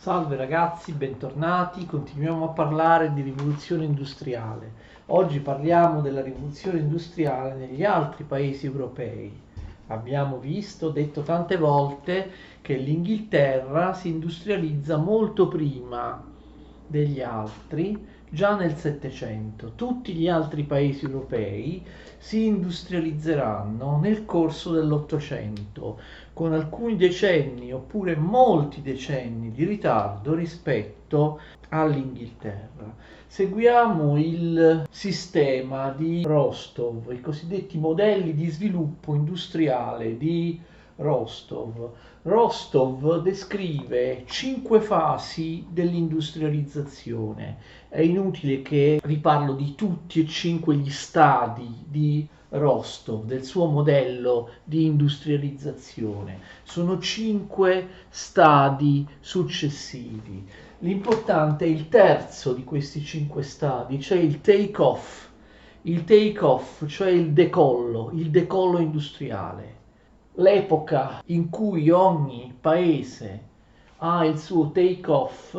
Salve ragazzi, bentornati. Continuiamo a parlare di rivoluzione industriale. Oggi parliamo della rivoluzione industriale negli altri paesi europei. Abbiamo visto, detto tante volte, che l'Inghilterra si industrializza molto prima degli altri, già nel Settecento. Tutti gli altri paesi europei si industrializzeranno nel corso dell'Ottocento, con alcuni decenni oppure molti decenni di ritardo rispetto all'Inghilterra. Seguiamo il sistema di Rostov, i cosiddetti modelli di sviluppo industriale di Rostov. Rostov descrive 5 fasi dell'industrializzazione. È inutile che riparlo di tutti e 5 gli stadi di Rostov, del suo modello di industrializzazione. Sono 5 stadi successivi. L'importante è il terzo di questi 5 stadi, cioè il take-off, cioè il decollo industriale. L'epoca in cui ogni paese ha il suo take-off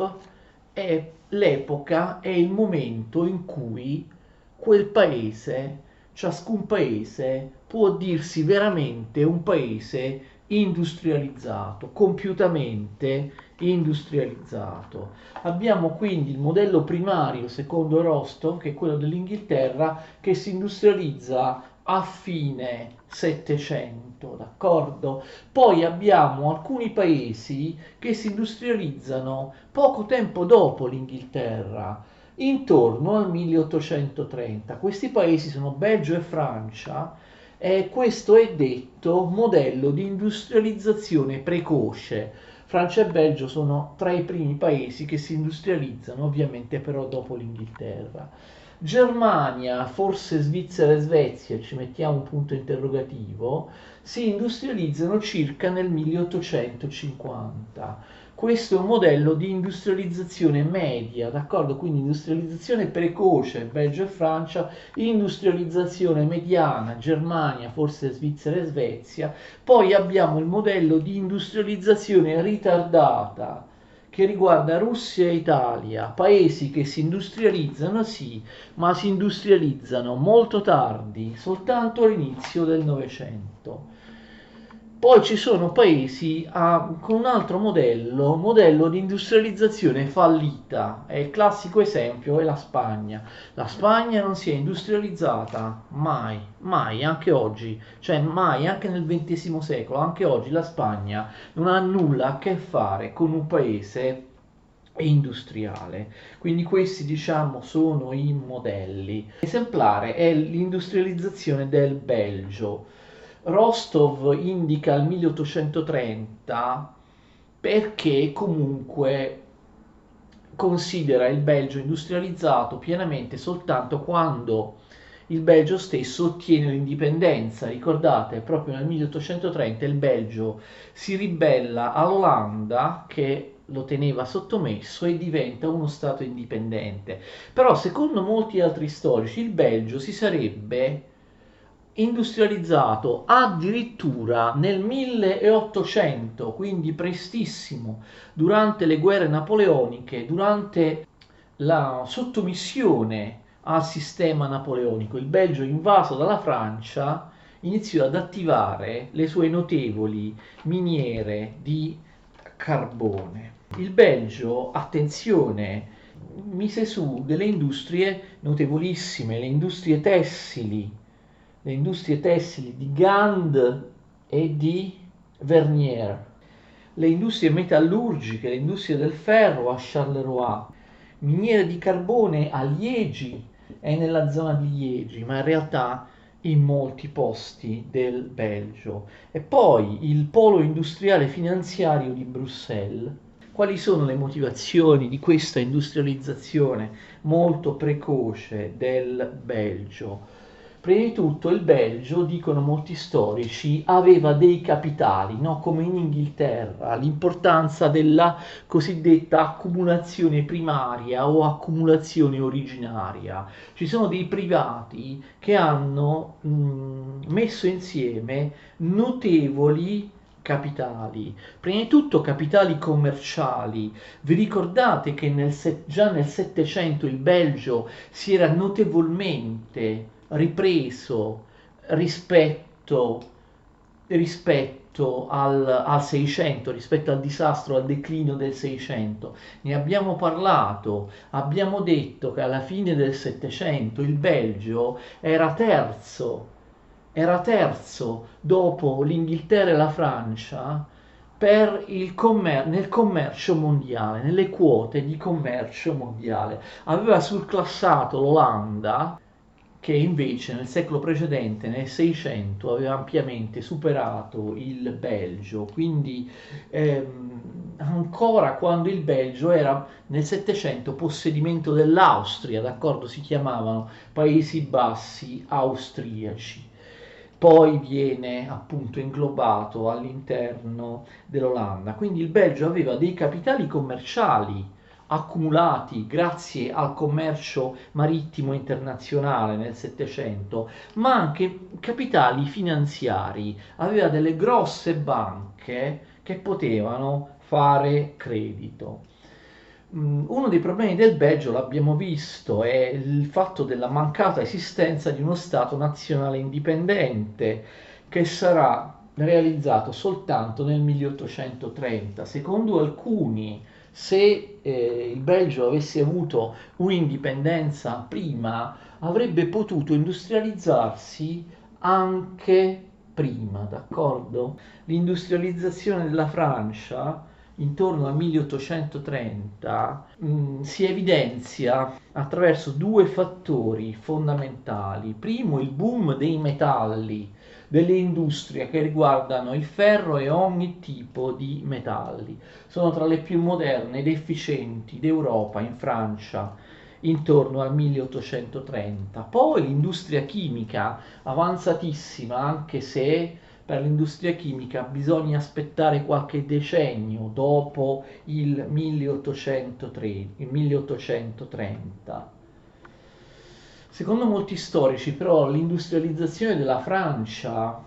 è l'epoca, è il momento in cui quel paese, ciascun paese, può dirsi veramente un paese industrializzato, compiutamente industrializzato. Abbiamo quindi il modello primario, secondo Rostov, che è quello dell'Inghilterra, che si industrializza a fine Settecento, d'accordo? Poi abbiamo alcuni paesi che si industrializzano poco tempo dopo l'Inghilterra, intorno al 1830. Questi paesi sono Belgio e Francia, e questo è detto modello di industrializzazione precoce. Francia e Belgio sono tra i primi paesi che si industrializzano, ovviamente però dopo l'Inghilterra. Germania, forse Svizzera e Svezia, ci mettiamo un punto interrogativo, si industrializzano circa nel 1850. Questo è un modello di industrializzazione media, d'accordo? Quindi industrializzazione precoce, Belgio e Francia, industrializzazione mediana, Germania, forse Svizzera e Svezia. Poi abbiamo il modello di industrializzazione ritardata, che riguarda Russia e Italia, paesi che si industrializzano sì, ma si industrializzano molto tardi, soltanto all'inizio del Novecento. Poi ci sono paesi con un altro modello di industrializzazione fallita. E il classico esempio è la Spagna. La Spagna non si è industrializzata mai, mai, anche oggi, cioè mai, anche nel XX secolo, anche oggi la Spagna non ha nulla a che fare con un paese industriale. Quindi questi, diciamo, sono i modelli. Esemplare è l'industrializzazione del Belgio. Rostov indica il 1830 perché comunque considera il Belgio industrializzato pienamente soltanto quando il Belgio stesso ottiene l'indipendenza. Ricordate, proprio nel 1830 il Belgio si ribella all'Olanda che lo teneva sottomesso e diventa uno stato indipendente. Però secondo molti altri storici il Belgio si sarebbe industrializzato addirittura nel 1800, quindi prestissimo, durante le guerre napoleoniche, durante la sottomissione al sistema napoleonico. Il Belgio, invaso dalla Francia, iniziò ad attivare le sue notevoli miniere di carbone. Il Belgio, attenzione, mise su delle industrie notevolissime, le industrie tessili di Gand e di Vernier, le industrie metallurgiche, le industrie del ferro a Charleroi, miniere di carbone a Liegi e nella zona di Liegi, ma in realtà in molti posti del Belgio. E poi il polo industriale finanziario di Bruxelles. Quali sono le motivazioni di questa industrializzazione molto precoce del Belgio? Prima di tutto il Belgio, dicono molti storici, aveva dei capitali, no? Come in Inghilterra, l'importanza della cosiddetta accumulazione primaria o accumulazione originaria. Ci sono dei privati che hanno messo insieme notevoli capitali. Prima di tutto capitali commerciali. Vi ricordate che già nel Settecento il Belgio si era notevolmente ripreso rispetto, rispetto al 600, rispetto al disastro, al declino del 600. Ne abbiamo parlato, abbiamo detto che alla fine del Settecento il Belgio era terzo dopo l'Inghilterra e la Francia nel commercio mondiale, nelle quote di commercio mondiale. Aveva surclassato l'Olanda, che invece nel secolo precedente, nel 600, aveva ampiamente superato il Belgio. Quindi ancora quando il Belgio era nel 700 possedimento dell'Austria, d'accordo? Si chiamavano Paesi Bassi austriaci. Poi viene appunto inglobato all'interno dell'Olanda. Quindi il Belgio aveva dei capitali commerciali accumulati grazie al commercio marittimo internazionale nel Settecento, ma anche capitali finanziari. Aveva delle grosse banche che potevano fare credito. Uno dei problemi del Belgio, l'abbiamo visto, è il fatto della mancata esistenza di uno Stato nazionale indipendente che sarà realizzato soltanto nel 1830. Secondo alcuni, se il Belgio avesse avuto un'indipendenza prima, avrebbe potuto industrializzarsi anche prima, d'accordo? L'industrializzazione della Francia intorno al 1830 si evidenzia attraverso due fattori fondamentali. Primo, il boom dei metalli, delle industrie che riguardano il ferro e ogni tipo di metalli. Sono tra le più moderne ed efficienti d'Europa in Francia intorno al 1830. Poi l'industria chimica avanzatissima, anche se per l'industria chimica bisogna aspettare qualche decennio dopo il 1830. Secondo molti storici, però, l'industrializzazione della Francia,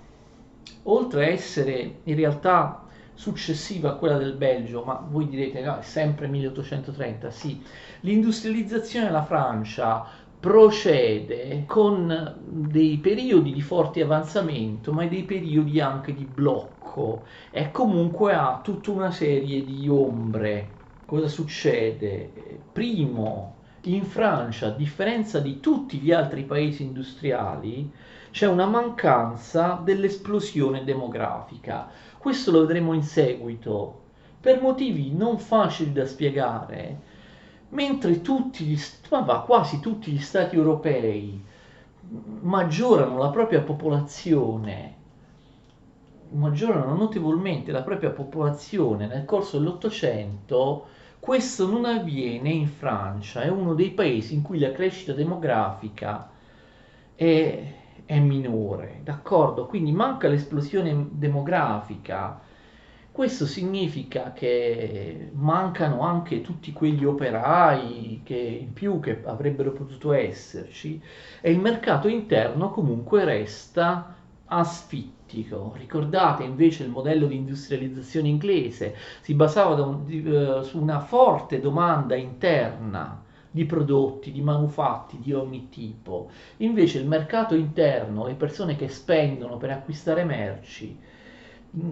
oltre a essere in realtà successiva a quella del Belgio, ma voi direte no, è sempre 1830, sì, l'industrializzazione della Francia procede con dei periodi di forte avanzamento, ma dei periodi anche di blocco e comunque ha tutta una serie di ombre. Cosa succede? Primo, in Francia, a differenza di tutti gli altri paesi industriali, c'è una mancanza dell'esplosione demografica. Questo lo vedremo in seguito, per motivi non facili da spiegare. Mentre quasi tutti gli stati europei maggiorano la propria popolazione, maggiorano notevolmente la propria popolazione nel corso dell'Ottocento, questo non avviene in Francia, è uno dei paesi in cui la crescita demografica è minore, d'accordo? Quindi manca l'esplosione demografica. Questo significa che mancano anche tutti quegli operai che in più che avrebbero potuto esserci e il mercato interno comunque resta asfittico. Ricordate invece il modello di industrializzazione inglese, si basava su una forte domanda interna di prodotti, di manufatti di ogni tipo. Invece il mercato interno, le persone che spendono per acquistare merci,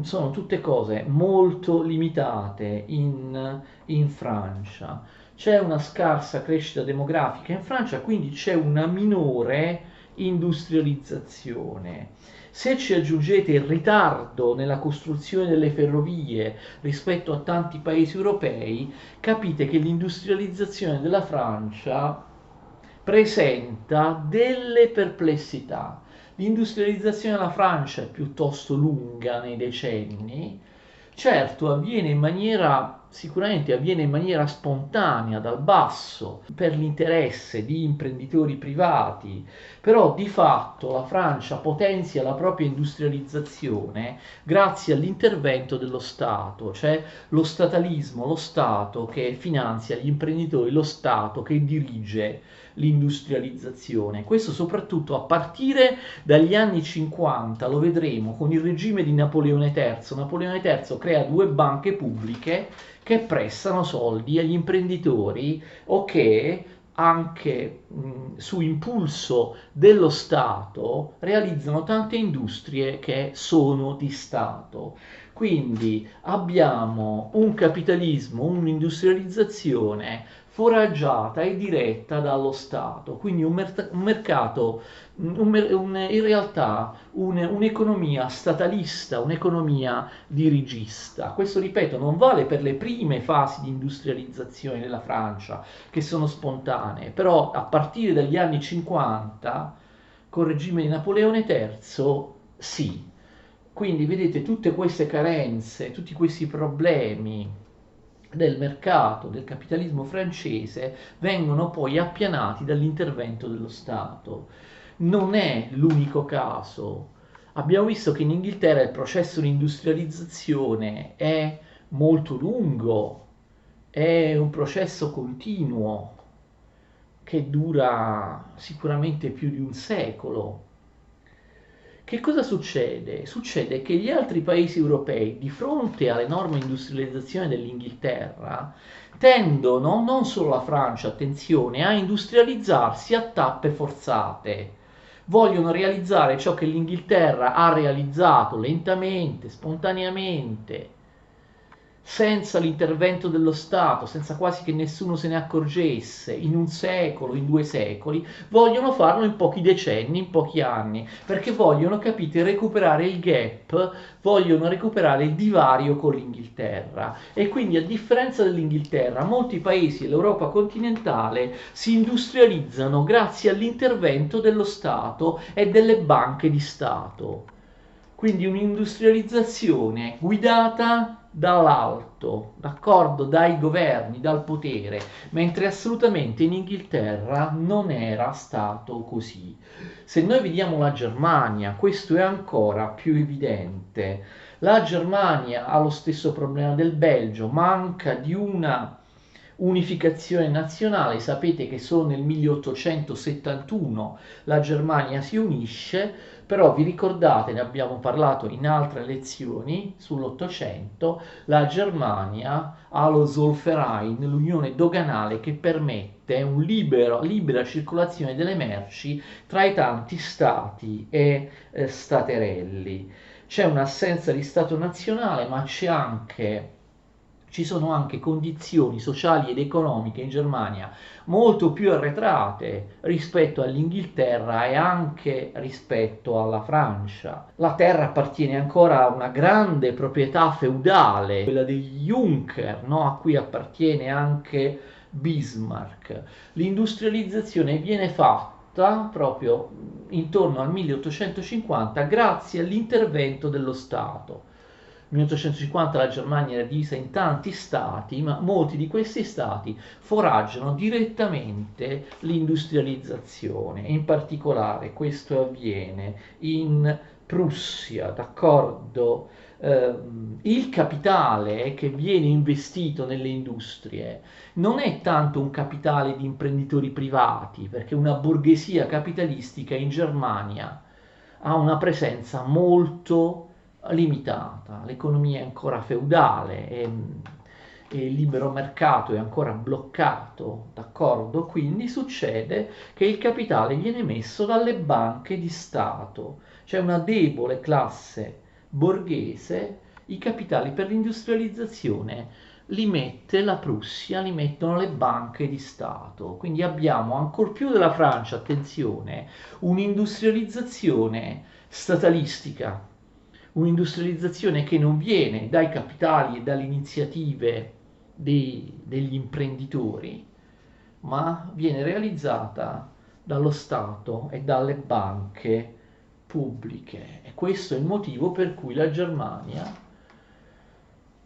sono tutte cose molto limitate in Francia. C'è una scarsa crescita demografica in Francia, quindi c'è una minore industrializzazione. Se ci aggiungete il ritardo nella costruzione delle ferrovie rispetto a tanti paesi europei, capite che l'industrializzazione della Francia presenta delle perplessità. L'industrializzazione della Francia è piuttosto lunga nei decenni, certo avviene in maniera sicuramente avviene in maniera spontanea dal basso per l'interesse di imprenditori privati, però di fatto la Francia potenzia la propria industrializzazione grazie all'intervento dello Stato, cioè lo statalismo, lo Stato che finanzia gli imprenditori, lo Stato che dirige l'industrializzazione. Questo soprattutto a partire dagli anni 50, lo vedremo con il regime di Napoleone III. Napoleone III crea due banche pubbliche che prestano soldi agli imprenditori o che anche su impulso dello Stato realizzano tante industrie che sono di Stato. Quindi abbiamo un capitalismo, un'industrializzazione foraggiata e diretta dallo Stato, quindi un mercato, in realtà un'economia statalista, un'economia dirigista. Questo, ripeto, non vale per le prime fasi di industrializzazione della Francia, che sono spontanee, però a partire dagli anni 50, col regime di Napoleone III, sì. Quindi vedete tutte queste carenze, tutti questi problemi del mercato, del capitalismo francese, vengono poi appianati dall'intervento dello Stato. Non è l'unico caso. Abbiamo visto che in Inghilterra il processo di industrializzazione è molto lungo, è un processo continuo che dura sicuramente più di un secolo. Che cosa succede? Succede che gli altri paesi europei, di fronte all'enorme industrializzazione dell'Inghilterra, tendono, non solo la Francia, attenzione, a industrializzarsi a tappe forzate. Vogliono realizzare ciò che l'Inghilterra ha realizzato lentamente, spontaneamente, senza l'intervento dello Stato, senza quasi che nessuno se ne accorgesse, in un secolo, in 2 secoli, vogliono farlo in pochi decenni, in pochi anni, perché vogliono, capite, recuperare il gap, vogliono recuperare il divario con l'Inghilterra. E quindi, a differenza dell'Inghilterra, molti paesi dell'Europa continentale si industrializzano grazie all'intervento dello Stato e delle banche di Stato. Quindi un'industrializzazione guidata dall'alto, d'accordo, dai governi, dal potere, mentre assolutamente in Inghilterra non era stato così. Se noi vediamo la Germania, questo è ancora più evidente. La Germania ha lo stesso problema del Belgio, manca di una unificazione nazionale. Sapete che solo nel 1871 la Germania si unisce, però vi ricordate, ne abbiamo parlato in altre lezioni sull'Ottocento, la Germania ha lo Zollverein, l'unione doganale che permette libera circolazione delle merci tra i tanti stati e staterelli. C'è un'assenza di Stato nazionale, ma ci sono anche condizioni sociali ed economiche in Germania molto più arretrate rispetto all'Inghilterra e anche rispetto alla Francia. La terra appartiene ancora a una grande proprietà feudale, quella degli Junker, no? A cui appartiene anche Bismarck. L'industrializzazione viene fatta proprio intorno al 1850 grazie all'intervento dello Stato. Nel 1850 la Germania era divisa in tanti stati, ma molti di questi stati foraggiano direttamente l'industrializzazione. In particolare questo avviene in Prussia, d'accordo? Il capitale che viene investito nelle industrie non è tanto un capitale di imprenditori privati, perché una borghesia capitalistica in Germania ha una presenza molto limitata, l'economia è ancora feudale e il libero mercato è ancora bloccato, d'accordo? Quindi succede che il capitale viene messo dalle banche di Stato, c'è una debole classe borghese, i capitali per l'industrializzazione li mette la Prussia, li mettono le banche di Stato. Quindi abbiamo ancor più della Francia, attenzione, un'industrializzazione statalistica, un'industrializzazione che non viene dai capitali e dalle iniziative degli imprenditori, ma viene realizzata dallo Stato e dalle banche pubbliche. E questo è il motivo per cui la Germania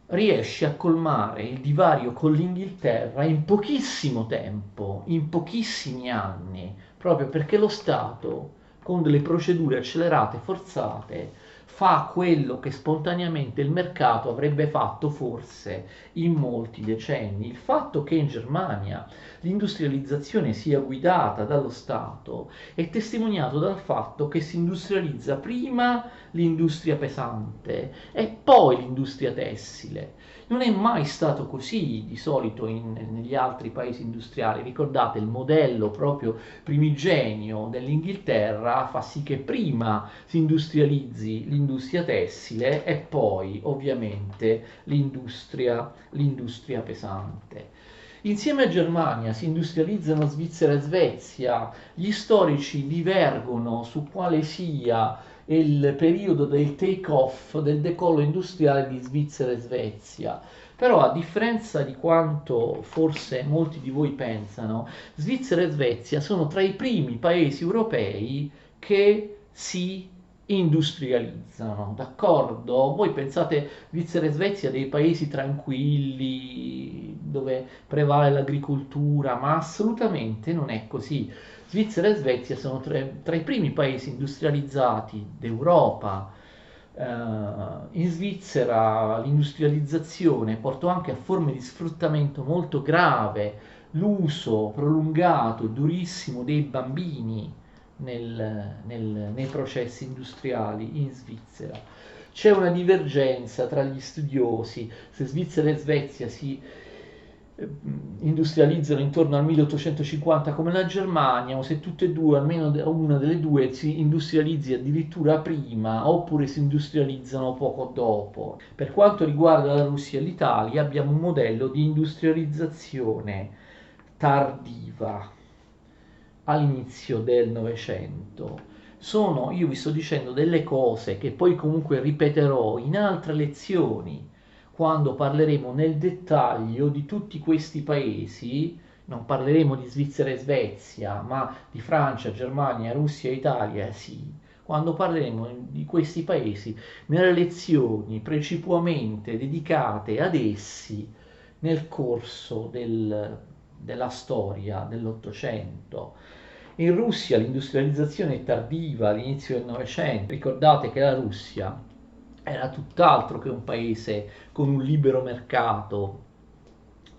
riesce a colmare il divario con l'Inghilterra in pochissimo tempo, in pochissimi anni, proprio perché lo Stato, con delle procedure accelerate, forzate, fa quello che spontaneamente il mercato avrebbe fatto forse in molti decenni. Il fatto che in Germania l'industrializzazione sia guidata dallo Stato è testimoniato dal fatto che si industrializza prima l'industria pesante e poi l'industria tessile. Non è mai stato così di solito negli altri paesi industriali. Ricordate, il modello proprio primigenio dell'Inghilterra fa sì che prima si industrializzi l'industria tessile e poi ovviamente l'industria pesante. Insieme a Germania si industrializzano Svizzera e Svezia. Gli storici divergono su quale sia il periodo del take-off, del decollo industriale di Svizzera e Svezia. Però a differenza di quanto forse molti di voi pensano, Svizzera e Svezia sono tra i primi paesi europei che si industrializzano, d'accordo? Voi pensate Svizzera e Svezia dei paesi tranquilli dove prevale l'agricoltura, ma assolutamente non è così. Svizzera e Svezia sono tra i primi paesi industrializzati d'Europa. In Svizzera l'industrializzazione portò anche a forme di sfruttamento molto grave, l'uso prolungato e durissimo dei bambini nei processi industriali in Svizzera. C'è una divergenza tra gli studiosi, se Svizzera e Svezia si industrializzano intorno al 1850 come la Germania, o se tutte e due, almeno una delle due, si industrializzi addirittura prima, oppure si industrializzano poco dopo. Per quanto riguarda la Russia e l'Italia, abbiamo un modello di industrializzazione tardiva all'inizio del Novecento. Io vi sto dicendo delle cose che poi comunque ripeterò in altre lezioni, quando parleremo nel dettaglio di tutti questi paesi. Non parleremo di Svizzera e Svezia, ma di Francia, Germania, Russia e Italia, sì. Quando parleremo di questi paesi nelle lezioni precipuamente dedicate ad essi nel corso della storia dell'Ottocento. In Russia l'industrializzazione è tardiva all'inizio del Novecento. Ricordate che la Russia era tutt'altro che un paese con un libero mercato,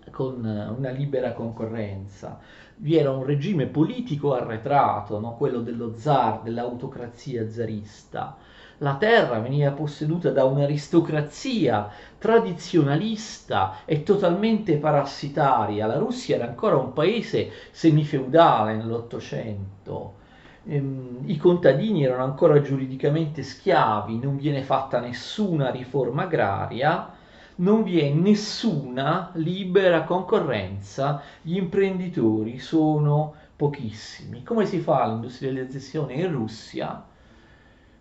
con una libera concorrenza. Vi era un regime politico arretrato, no? Quello dello zar, dell'autocrazia zarista. La terra veniva posseduta da un'aristocrazia tradizionalista e totalmente parassitaria. La Russia era ancora un paese semifeudale nell'Ottocento. I contadini erano ancora giuridicamente schiavi, non viene fatta nessuna riforma agraria, non vi è nessuna libera concorrenza, gli imprenditori sono pochissimi. Come si fa l'industrializzazione in Russia?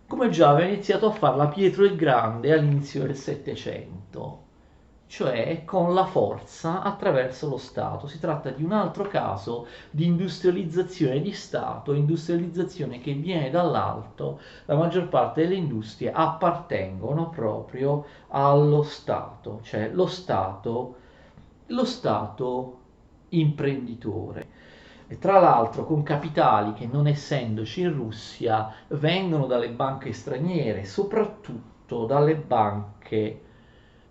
Come già aveva iniziato a farla Pietro il Grande all'inizio del Settecento, cioè con la forza attraverso lo Stato. Si tratta di un altro caso di industrializzazione di Stato, industrializzazione che viene dall'alto. La maggior parte delle industrie appartengono proprio allo Stato, cioè lo Stato imprenditore. E tra l'altro con capitali che, non essendoci in Russia, vengono dalle banche straniere, soprattutto dalle banche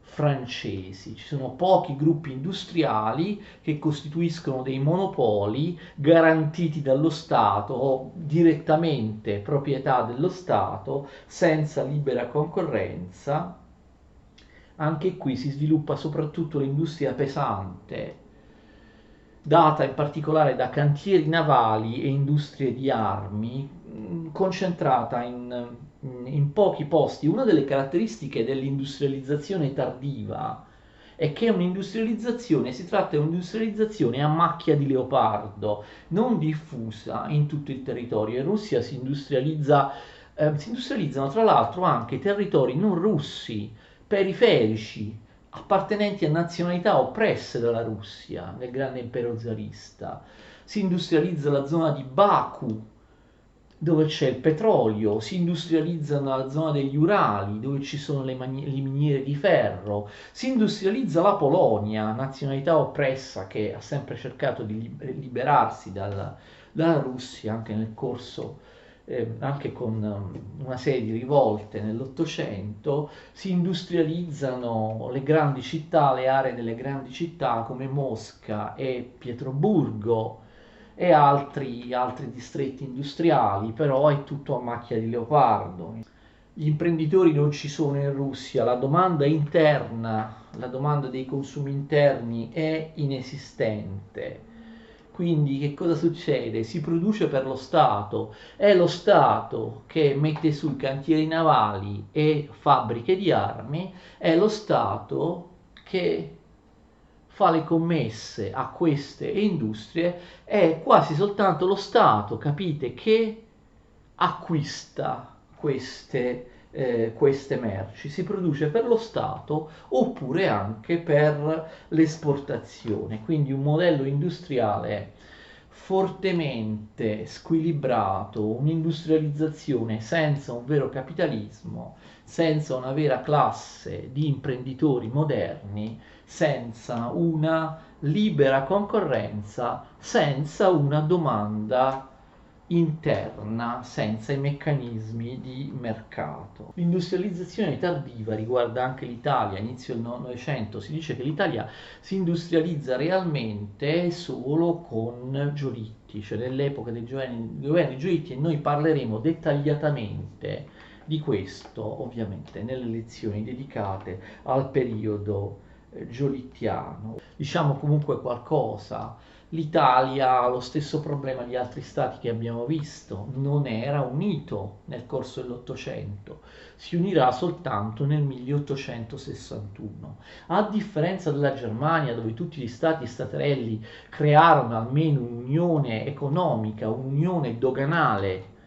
francesi. Ci sono pochi gruppi industriali che costituiscono dei monopoli garantiti dallo Stato o direttamente proprietà dello Stato, senza libera concorrenza. Anche qui si sviluppa soprattutto l'industria pesante, data in particolare da cantieri navali e industrie di armi, concentrata in pochi posti. Una delle caratteristiche dell'industrializzazione tardiva è che è un'industrializzazione, si tratta di un'industrializzazione a macchia di leopardo, non diffusa in tutto il territorio. In Russia si industrializzano tra l'altro anche territori non russi, periferici, appartenenti a nazionalità oppresse dalla Russia nel grande impero zarista. Si industrializza la zona di Baku, dove c'è il petrolio, si industrializza nella zona degli Urali, dove ci sono le miniere di ferro, si industrializza la Polonia, nazionalità oppressa che ha sempre cercato di liberarsi dalla Russia anche nel corso, anche con una serie di rivolte nell'Ottocento. Si industrializzano le grandi città, le aree delle grandi città come Mosca e Pietroburgo e altri distretti industriali, però è tutto a macchia di leopardo. Gli imprenditori non ci sono in Russia, la domanda interna, la domanda dei consumi interni è inesistente. Quindi che cosa succede? Si produce per lo Stato, è lo Stato che mette su cantieri navali e fabbriche di armi, è lo Stato che fa le commesse a queste industrie, è quasi soltanto lo Stato, capite, che acquista queste merci. Si produce per lo Stato oppure anche per l'esportazione, quindi un modello industriale fortemente squilibrato, un'industrializzazione senza un vero capitalismo, senza una vera classe di imprenditori moderni, senza una libera concorrenza, senza una domanda interna, senza i meccanismi di mercato. L'industrializzazione tardiva riguarda anche l'Italia, inizio del Novecento. Si dice che l'Italia si industrializza realmente solo con Giolitti, cioè nell'epoca dei governi Giolitti, e noi parleremo dettagliatamente di questo ovviamente nelle lezioni dedicate al periodo giolittiano. Diciamo comunque qualcosa: l'Italia ha lo stesso problema di altri stati che abbiamo visto, non era unito nel corso dell'Ottocento, si unirà soltanto nel 1861. A differenza della Germania, dove tutti gli stati staterelli crearono almeno un'unione economica, un'unione doganale,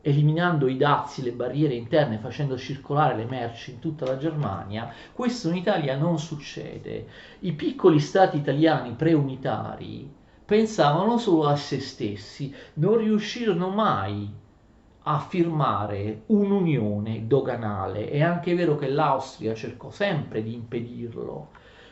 eliminando i dazi, le barriere interne, facendo circolare le merci in tutta la Germania, questo in Italia non succede. I piccoli stati italiani preunitari pensavano solo a se stessi, non riuscirono mai a firmare un'unione doganale. È anche vero che l'Austria cercò sempre di impedirlo,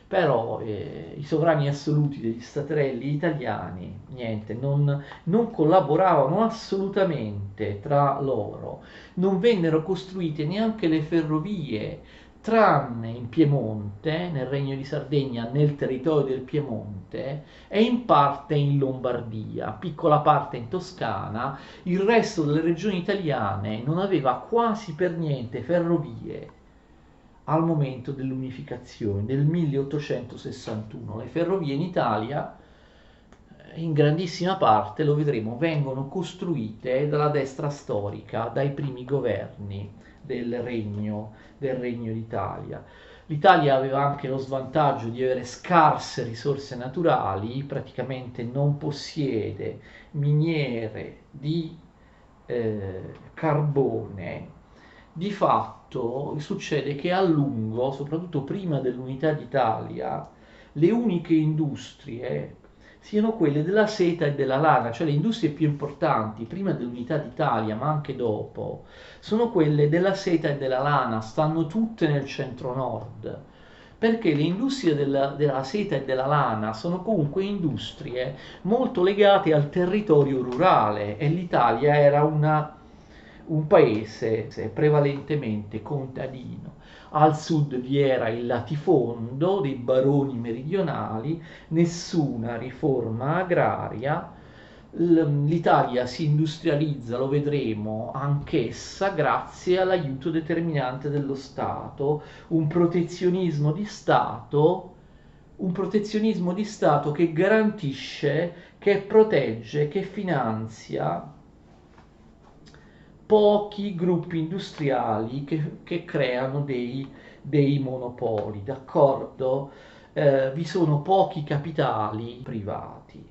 però i sovrani assoluti degli staterelli italiani niente, non collaboravano assolutamente tra loro, non vennero costruite neanche le ferrovie, tranne in Piemonte, nel Regno di Sardegna, nel territorio del Piemonte, e in parte in Lombardia, piccola parte in Toscana. Il resto delle regioni italiane non aveva quasi per niente ferrovie al momento dell'unificazione del 1861. Le ferrovie in Italia, in grandissima parte, lo vedremo, vengono costruite dalla destra storica, dai primi governi del Regno d'Italia. L'Italia aveva anche lo svantaggio di avere scarse risorse naturali, praticamente non possiede miniere di carbone. Di fatto succede che a lungo, soprattutto prima dell'unità d'Italia, le uniche industrie siano quelle della seta e della lana, cioè le industrie più importanti prima dell'unità d'Italia, ma anche dopo, sono quelle della seta e della lana, stanno tutte nel centro-nord, perché le industrie della seta e della lana sono comunque industrie molto legate al territorio rurale, e l'Italia era un paese prevalentemente contadino. Al sud vi era il latifondo dei baroni meridionali, nessuna riforma agraria. L'Italia si industrializza, lo vedremo, anch'essa grazie all'aiuto determinante dello Stato, un protezionismo di Stato, che garantisce, che protegge, che finanzia pochi gruppi industriali che creano dei monopoli, d'accordo? Vi sono pochi capitali privati.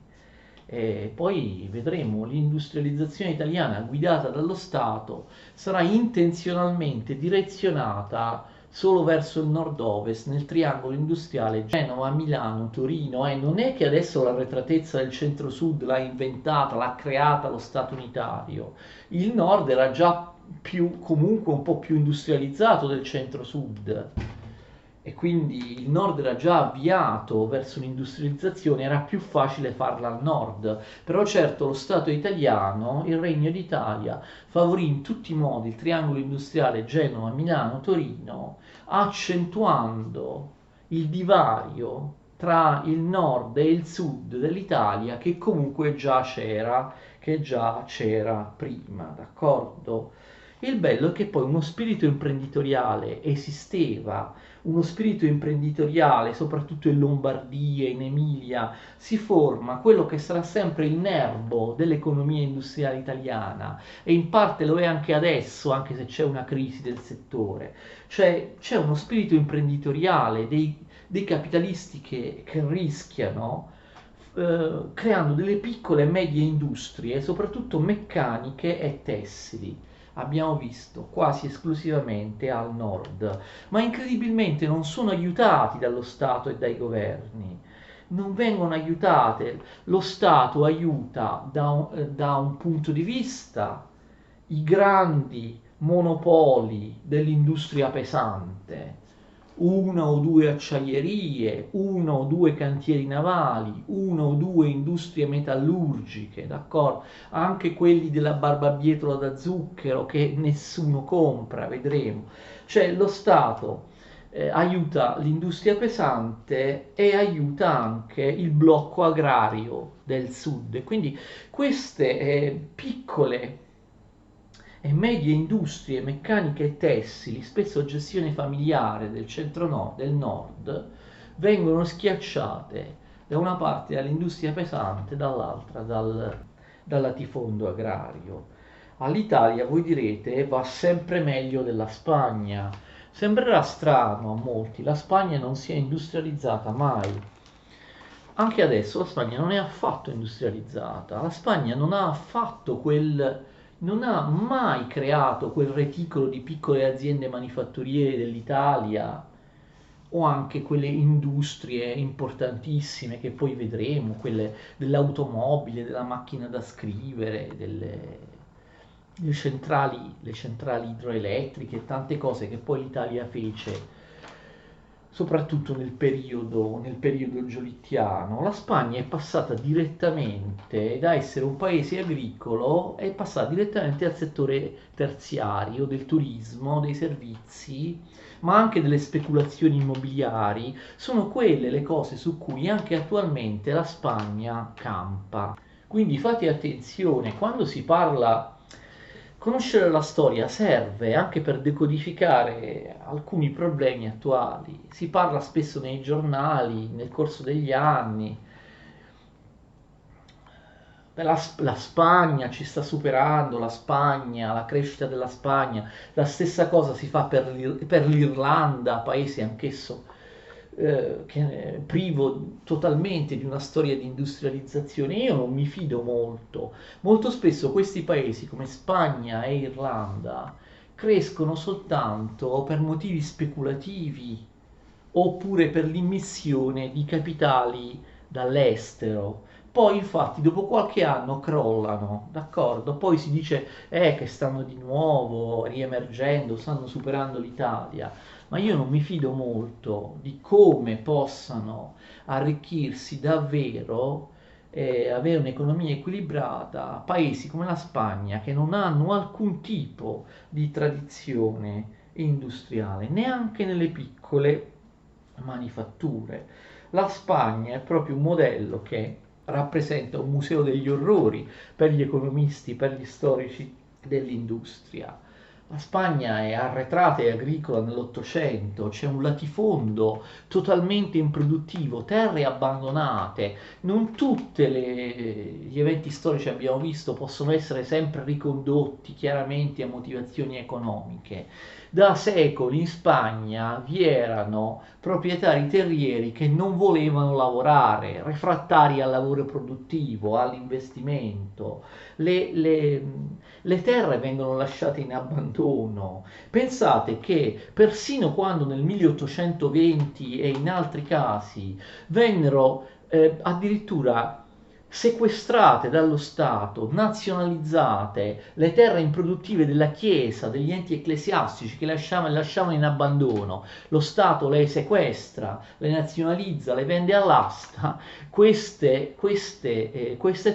E poi vedremo, l'industrializzazione italiana guidata dallo Stato sarà intenzionalmente direzionata solo verso il nord-ovest, nel triangolo industriale Genova, Milano, Torino. Non è che adesso l'arretratezza del centro-sud l'ha inventata, l'ha creata lo Stato unitario. Il nord era già più, comunque un po' più industrializzato del centro-sud e quindi il nord era già avviato verso un'industrializzazione, era più facile farla al nord. Però certo lo Stato italiano, il Regno d'Italia, favorì in tutti i modi il triangolo industriale Genova, Milano, Torino, accentuando il divario tra il nord e il sud dell'Italia che già c'era prima, d'accordo? Il bello è che poi uno spirito imprenditoriale esisteva, uno spirito imprenditoriale, soprattutto in Lombardia, in Emilia, si forma quello che sarà sempre il nerbo dell'economia industriale italiana e in parte lo è anche adesso, anche se c'è una crisi del settore. Cioè c'è uno spirito imprenditoriale dei capitalisti che rischiano creando delle piccole e medie industrie, soprattutto meccaniche e tessili. Abbiamo visto quasi esclusivamente al nord, ma incredibilmente non sono aiutati dallo Stato e dai governi. Non vengono aiutate, lo Stato aiuta da un punto di vista i grandi monopoli dell'industria pesante, una o due acciaierie, uno o due cantieri navali, una o due industrie metallurgiche, d'accordo? Anche quelli della barbabietola da zucchero che nessuno compra, vedremo. Cioè lo Stato aiuta l'industria pesante e aiuta anche il blocco agrario del sud. Quindi queste piccole e medie industrie meccaniche e tessili, spesso gestione familiare del centro-nord, del nord, vengono schiacciate da una parte dall'industria pesante, dall'altra dal latifondo agrario. All'Italia, voi direte, va sempre meglio della Spagna. Sembrerà strano a molti, la Spagna non si è industrializzata mai. Anche adesso la Spagna non è affatto industrializzata, la Spagna non ha mai creato quel reticolo di piccole aziende manifatturiere dell'Italia o anche quelle industrie importantissime che poi vedremo, quelle dell'automobile, della macchina da scrivere, le centrali idroelettriche, tante cose che poi l'Italia fece soprattutto nel periodo giolittiano. La Spagna è passata direttamente da essere un paese agricolo, è passata direttamente al settore terziario del turismo, dei servizi, ma anche delle speculazioni immobiliari. Sono quelle le cose su cui anche attualmente la Spagna campa. Quindi fate attenzione, quando si parla. Conoscere la storia serve anche per decodificare alcuni problemi attuali. Si parla spesso nei giornali, nel corso degli anni. La Spagna ci sta superando, la Spagna, la crescita della Spagna. La stessa cosa si fa per l'Irlanda, paese anch'esso che è privo totalmente di una storia di industrializzazione. Io non mi fido molto. Molto spesso questi paesi come Spagna e Irlanda crescono soltanto per motivi speculativi oppure per l'immissione di capitali dall'estero. Poi infatti dopo qualche anno crollano, d'accordo? Poi si dice che stanno di nuovo riemergendo, stanno superando l'Italia, ma io non mi fido molto di come possano arricchirsi davvero e avere un'economia equilibrata paesi come la Spagna che non hanno alcun tipo di tradizione industriale, neanche nelle piccole manifatture. La Spagna è proprio un modello che rappresenta un museo degli orrori per gli economisti, per gli storici dell'industria. La Spagna è arretrata e agricola nell'Ottocento, c'è un latifondo totalmente improduttivo, terre abbandonate. Non tutti gli eventi storici che abbiamo visto possono essere sempre ricondotti chiaramente a motivazioni economiche. Da secoli in Spagna vi erano proprietari terrieri che non volevano lavorare, refrattari al lavoro produttivo, all'investimento. Le terre vengono lasciate in abbandono. Pensate che persino quando nel 1820 e in altri casi vennero addirittura sequestrate dallo Stato, nazionalizzate le terre improduttive della Chiesa, degli enti ecclesiastici che lasciavano in abbandono, lo Stato le sequestra, le nazionalizza, le vende all'asta, queste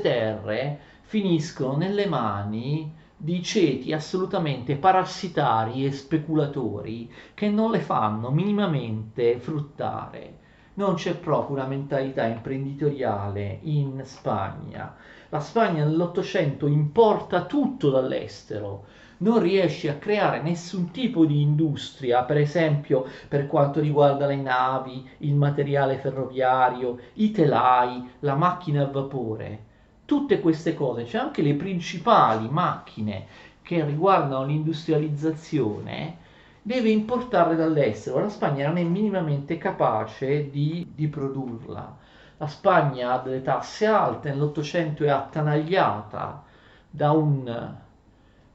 terre finiscono nelle mani di ceti assolutamente parassitari e speculatori che non le fanno minimamente fruttare. Non c'è proprio una mentalità imprenditoriale in Spagna. La Spagna nell'Ottocento importa tutto dall'estero, non riesce a creare nessun tipo di industria, per esempio per quanto riguarda le navi, il materiale ferroviario, i telai, la macchina a vapore. Tutte queste cose, cioè anche le principali macchine che riguardano l'industrializzazione, deve importarle dall'estero. La Spagna non è minimamente capace di produrla. La Spagna ha delle tasse alte, nell'Ottocento è attanagliata da un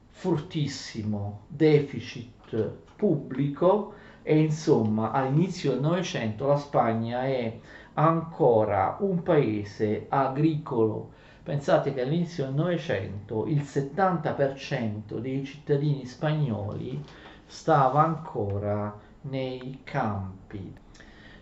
fortissimo deficit pubblico e insomma all'inizio del Novecento la Spagna è ancora un paese agricolo. Pensate che all'inizio del Novecento il 70% dei cittadini spagnoli stava ancora nei campi.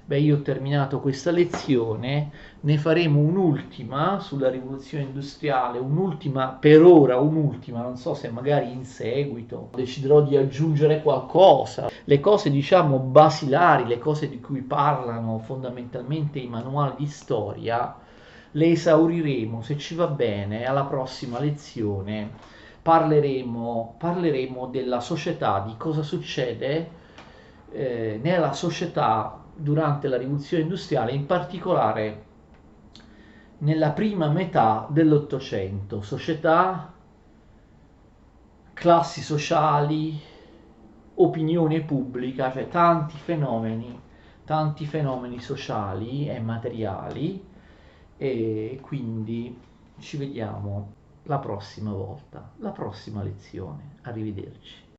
Beh, io ho terminato questa lezione, ne faremo un'ultima sulla rivoluzione industriale, un'ultima per ora, un'ultima, non so se magari in seguito deciderò di aggiungere qualcosa. Le cose diciamo basilari, le cose di cui parlano fondamentalmente i manuali di storia, le esauriremo, se ci va bene, alla prossima lezione. Parleremo della società, di cosa succede nella società durante la rivoluzione industriale, in particolare nella prima metà dell'Ottocento. Società, classi sociali, opinione pubblica, cioè tanti fenomeni sociali e materiali, e quindi ci vediamo la prossima volta, la prossima lezione. Arrivederci.